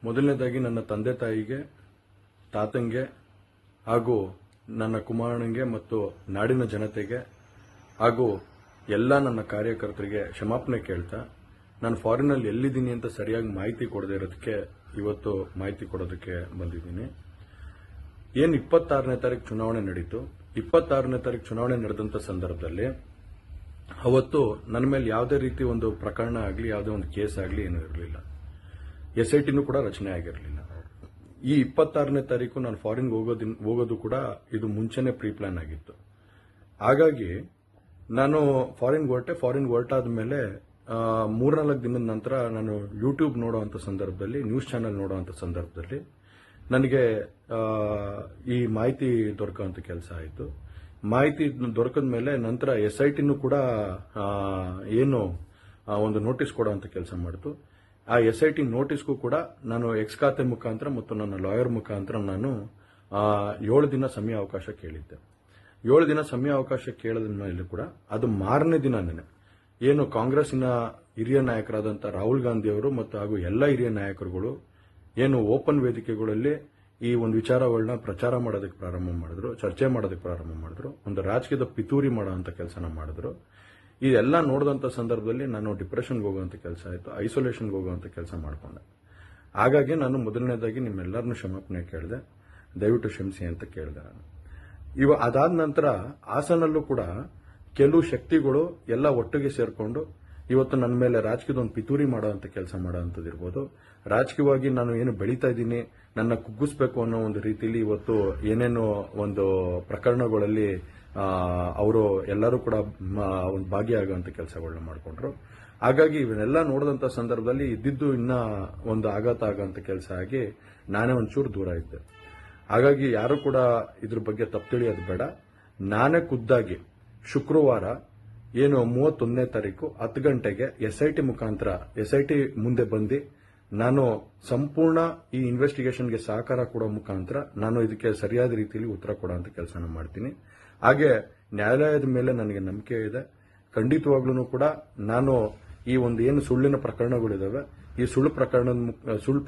ಮೊದಲನೇದಾಗಿ ನನ್ನ ತಂದೆ ತಾಯಿಗೆ, ತಾತಂಗೆ ಹಾಗೂ ನನ್ನ ಕುಮಾರನಿಗೆ ಮತ್ತು ನಾಡಿನ ಜನತೆಗೆ ಹಾಗೂ ಎಲ್ಲ ನನ್ನ ಕಾರ್ಯಕರ್ತರಿಗೆ ಕ್ಷಮಾಪಣೆ ಕೇಳ್ತಾ, ನಾನು ಫಾರಿನಲ್ಲಿ ಎಲ್ಲಿದ್ದೀನಿ ಅಂತ ಸರಿಯಾಗಿ ಮಾಹಿತಿ ಕೊಡದೇ ಇರೋದಕ್ಕೆ ಇವತ್ತು ಮಾಹಿತಿ ಕೊಡೋದಕ್ಕೆ ಬಂದಿದ್ದೀನಿ. ಏನು 26ನೇ ತಾರೀಕು ಚುನಾವಣೆ ನಡೀತು. 26ನೇ ತಾರೀಕು ಚುನಾವಣೆ ನಡೆದಂಥ ಸಂದರ್ಭದಲ್ಲಿ ಅವತ್ತು ನನ್ನ ಮೇಲೆ ಯಾವುದೇ ರೀತಿ ಒಂದು ಪ್ರಕರಣ ಆಗಲಿ, ಯಾವುದೇ ಒಂದು ಕೇಸ್ ಆಗಲಿ ಏನೂ ಇರಲಿಲ್ಲ. SITನೂ ಕೂಡ ರಚನೆ ಆಗಿರಲಿಲ್ಲ. ಈ 26ನೇ ತಾರೀಕು ನಾನು ಫಾರಿನ್ಗೆ ಹೋಗೋದು ಕೂಡ ಇದು ಮುಂಚೆನೇ ಪ್ರೀ ಪ್ಲಾನ್ ಆಗಿತ್ತು. ಹಾಗಾಗಿ ನಾನು ಫಾರಿನ್ಗೆ ಹೊರಟಾದ ಮೇಲೆ 3-4 ದಿನದ ನಂತರ ನಾನು ಯೂಟ್ಯೂಬ್ ನೋಡುವಂಥ ಸಂದರ್ಭದಲ್ಲಿ, ನ್ಯೂಸ್ ಚಾನೆಲ್ ನೋಡುವಂಥ ಸಂದರ್ಭದಲ್ಲಿ ನನಗೆ ಈ ಮಾಹಿತಿ ದೊರಕುವಂಥ ಕೆಲಸ ಆಯಿತು. ಮಾಹಿತಿ ದೊರಕಿದ ಮೇಲೆ ನಂತರ SITನೂ ಕೂಡ ಏನು ಒಂದು ನೋಟಿಸ್ ಕೊಡುವಂಥ ಕೆಲಸ ಮಾಡಿತು. ಆ SIT ನೋಟಿಸ್ಗೂ ಕೂಡ ನಾನು ಎಕ್ಸ್ ಖಾತೆ ಮುಖಾಂತರ ಮತ್ತು ನನ್ನ ಲಾಯರ್ ಮುಖಾಂತರ ನಾನು 7 ದಿನ ಸಮಯ ಅವಕಾಶ ಕೇಳಿದ್ದೆ. 7 ದಿನ ಸಮಯ ಅವಕಾಶ ಕೇಳಿದ ಮೇಲೆ ಕೂಡ ಅದು ಮಾರನೇ ದಿನನೇ ಏನು ಕಾಂಗ್ರೆಸ್ಸಿನ ಹಿರಿಯ ನಾಯಕರಾದಂಥ ರಾಹುಲ್ ಗಾಂಧಿ ಅವರು ಮತ್ತು ಹಾಗೂ ಎಲ್ಲ ಹಿರಿಯ ನಾಯಕರುಗಳು ಏನು ಓಪನ್ ವೇದಿಕೆಗಳಲ್ಲಿ ಈ ಒಂದು ವಿಚಾರಗಳನ್ನ ಪ್ರಚಾರ ಮಾಡೋದಕ್ಕೆ ಪ್ರಾರಂಭ ಮಾಡಿದ್ರು, ಚರ್ಚೆ ಮಾಡೋದಕ್ಕೆ ಪ್ರಾರಂಭ ಮಾಡಿದ್ರು, ಒಂದು ರಾಜಕೀಯದ ಪಿತೂರಿ ಮಾಡುವಂಥ ಕೆಲಸನ ಮಾಡಿದ್ರು. ಇದೆಲ್ಲ ನೋಡಿದಂಥ ಸಂದರ್ಭದಲ್ಲಿ ನಾನು ಡಿಪ್ರೆಷನ್ಗೆ ಹೋಗುವಂಥ ಕೆಲಸ ಆಯಿತು, ಐಸೋಲೇಷನ್ಗೆ ಹೋಗುವಂಥ ಕೆಲಸ ಮಾಡಿಕೊಂಡೆ. ಹಾಗಾಗಿ ನಾನು ಮೊದಲನೇದಾಗಿ ನಿಮ್ಮೆಲ್ಲರನ್ನೂ ಕ್ಷಮಾಪಣೆ ಕೇಳಿದೆ, ದಯವಿಟ್ಟು ಕ್ಷಮಿಸಿ ಅಂತ ಕೇಳಿದೆ ನಾನು. ಅದಾದ ನಂತರ ಹಾಸನಲ್ಲೂ ಕೂಡ ಕೆಲವು ಶಕ್ತಿಗಳು ಎಲ್ಲ ಒಟ್ಟಿಗೆ ಸೇರಿಕೊಂಡು ಇವತ್ತು ನನ್ನ ಮೇಲೆ ರಾಜಕೀಯದ ಒಂದು ಪಿತೂರಿ ಮಾಡುವಂಥ ಕೆಲಸ ಮಾಡೋವಂಥದ್ದು ಇರ್ಬೋದು. ರಾಜಕೀಯವಾಗಿ ನಾನು ಏನು ಬೆಳೀತಾ ಇದ್ದೀನಿ, ನನ್ನ ಕುಗ್ಗಿಸ್ಬೇಕು ಅನ್ನೋ ಒಂದು ರೀತಿಯಲ್ಲಿ ಇವತ್ತು ಏನೇನೋ ಒಂದು ಪ್ರಕರಣಗಳಲ್ಲಿ ಅವರು ಎಲ್ಲರೂ ಕೂಡ ಒಂದು ಭಾಗಿಯಾಗುವಂಥ ಕೆಲಸಗಳನ್ನ ಮಾಡಿಕೊಂಡ್ರು. ಹಾಗಾಗಿ ಇವನ್ನೆಲ್ಲ ನೋಡಿದಂಥ ಸಂದರ್ಭದಲ್ಲಿ ಇದ್ದಿದ್ದು ಇನ್ನ ಒಂದು ಆಘಾತ ಆಗುವಂಥ ಕೆಲಸ ಆಗಿ ನಾನೇ ಒಂಚೂರು ದೂರ ಇದ್ದೆ. ಹಾಗಾಗಿ ಯಾರು ಕೂಡ ಇದ್ರ ಬಗ್ಗೆ ತಪ್ಪು ತಿಳಿಯೋದು ಬೇಡ. ನಾನೇ ಖುದ್ದಾಗಿ ಶುಕ್ರವಾರ ಏನು 31ನೇ ತಾರೀಕು 10 ಗಂಟೆಗೆ SIT ಮುಖಾಂತರ SIT ಮುಂದೆ ಬಂದು ನಾನು ಸಂಪೂರ್ಣ ಈ ಇನ್ವೆಸ್ಟಿಗೇಷನ್ಗೆ ಸಹಕಾರ ಕೊಡೋ ಮುಖಾಂತರ ನಾನು ಇದಕ್ಕೆ ಸರಿಯಾದ ರೀತಿಯಲ್ಲಿ ಉತ್ತರ ಕೊಡುವಂಥ ಕೆಲಸನ ಮಾಡ್ತೀನಿ. ಹಾಗೆ ನ್ಯಾಯಾಲಯದ ಮೇಲೆ ನನಗೆ ನಂಬಿಕೆ ಇದೆ. ಖಂಡಿತವಾಗ್ಲೂ ಕೂಡ ನಾನು ಈ ಒಂದು ಏನು ಸುಳ್ಳಿನ ಪ್ರಕರಣಗಳಿದಾವೆ, ಈ ಸುಳ್ಳು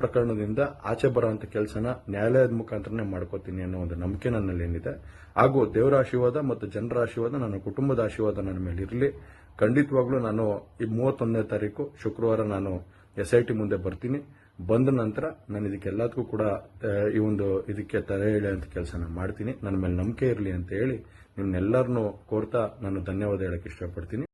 ಪ್ರಕರಣದಿಂದ ಆಚೆ ಬರೋಂಥ ಕೆಲಸನ ನ್ಯಾಯಾಲಯದ ಮುಖಾಂತರನೇ ಮಾಡ್ಕೋತೀನಿ ಅನ್ನೋ ಒಂದು ನಂಬಿಕೆ ನನ್ನಲ್ಲಿ ಏನಿದೆ. ಹಾಗೂ ದೇವರ ಆಶೀರ್ವಾದ ಮತ್ತು ಜನರ ಆಶೀರ್ವಾದ, ನನ್ನ ಕುಟುಂಬದ ಆಶೀರ್ವಾದ ನನ್ನ ಮೇಲೆ ಇರಲಿ. ಖಂಡಿತವಾಗ್ಲೂ ನಾನು ಈ 31ನೇ ತಾರೀಕು ಶುಕ್ರವಾರ ನಾನು SIT ಮುಂದೆ ಬರ್ತೀನಿ. ಬಂದ ನಂತರ ನಾನು ಇದಕ್ಕೆಲ್ಲದಕ್ಕೂ ಕೂಡ ಇದಕ್ಕೆ ತಡೆ ಎಳೆಯುವಂಥ ಕೆಲಸನ ಮಾಡ್ತೀನಿ. ನನ್ನ ಮೇಲೆ ನಂಬಿಕೆ ಇರಲಿ ಅಂತ ಹೇಳಿ ನಿಮ್ನೆಲ್ಲರನ್ನೂ ಕೋರ್ತಾ ನಾನು ಧನ್ಯವಾದ ಹೇಳಕ್ಕೆ ಇಷ್ಟಪಡ್ತೀನಿ.